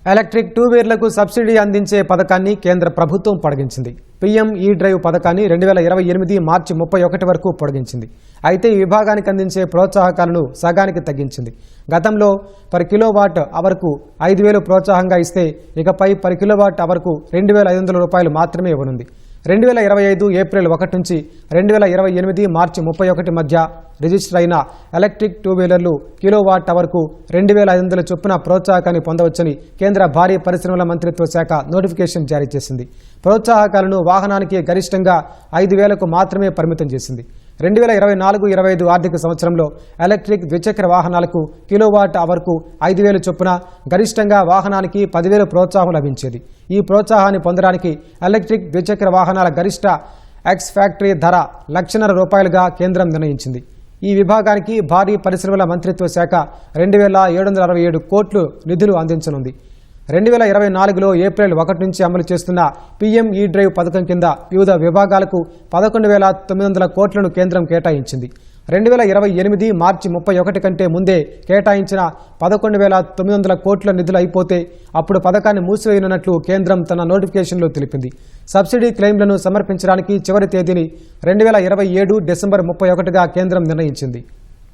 Electric two వీలర్లకు subsidy అందించే పథకాన్ని కేంద్ర ప్రభుత్వం పొడిగించింది. పీఎం ఈ డ్రైవ్ పథకాన్ని 2028 మార్చి 31 వరకు పొడిగించింది. అయితే ఈ విభాగానికి అందించే ప్రోత్సాహకాలను సగానికి తగ్గించింది. గతంలో పర్ కిలోవాట్ అవర్కు 5,000 ప్రోత్సాహంగా ఇస్తే ఇకపై పర్ కిలోవాట్ అవర్కు 2,500 రూపాయలు మాత్రమే ఇవ్వనుంది. 2025 ఏప్రిల్ 1 నుంచి 2028 మార్చి 31 మధ్య రిజిస్టర్ అయిన ఎలక్ట్రిక్ టూ వీలర్లు కిలోవాట్ అవర్కు 2,500 చొప్పున ప్రోత్సాహకాన్ని పొందవచ్చని కేంద్ర భారీ పరిశ్రమల మంత్రిత్వ శాఖ నోటిఫికేషన్ జారీ చేసింది. ప్రోత్సాహకాలను వాహనానికి గరిష్టంగా 5,000కు మాత్రమే పరిమితం చేసింది. 2024-25 ఆర్థిక సంవత్సరంలో ఎలక్ట్రిక్ ద్విచక్ర వాహనాలకు కిలోవాట్ అవర్కు 5,000 చొప్పున గరిష్టంగా వాహనానికి 10,000 ప్రోత్సాహం లభించేది. ఈ ప్రోత్సాహాన్ని పొందడానికి ఎలక్ట్రిక్ ద్విచక్ర వాహనాల గరిష్ట ఎక్స్ ఫ్యాక్టరీ ధర ₹1,00,000గా కేంద్రం నిర్ణయించింది. ఈ విభాగానికి భారీ పరిశ్రమల మంత్రిత్వ శాఖ 2,767 కోట్లు నిధులు అందించనుంది. 2024లో ఏప్రిల్ 1 నుంచి అమలు చేస్తున్న పీఎం ఈ డ్రైవ్ పథకం కింద వివిధ విభాగాలకు 11,900 కోట్లను కేంద్రం కేటాయించింది. 2028 మార్చి 31 కంటే ముందే కేటాయించిన 11,900 కోట్ల నిధులు అయిపోతే అప్పుడు పథకాన్ని మూసివేయనున్నట్లు కేంద్రం తన నోటిఫికేషన్లో తెలిపింది. సబ్సిడీ క్లెయిమ్లను సమర్పించడానికి చివరి తేదీని 2027 డిసెంబర్ 31గా కేంద్రం నిర్ణయించింది.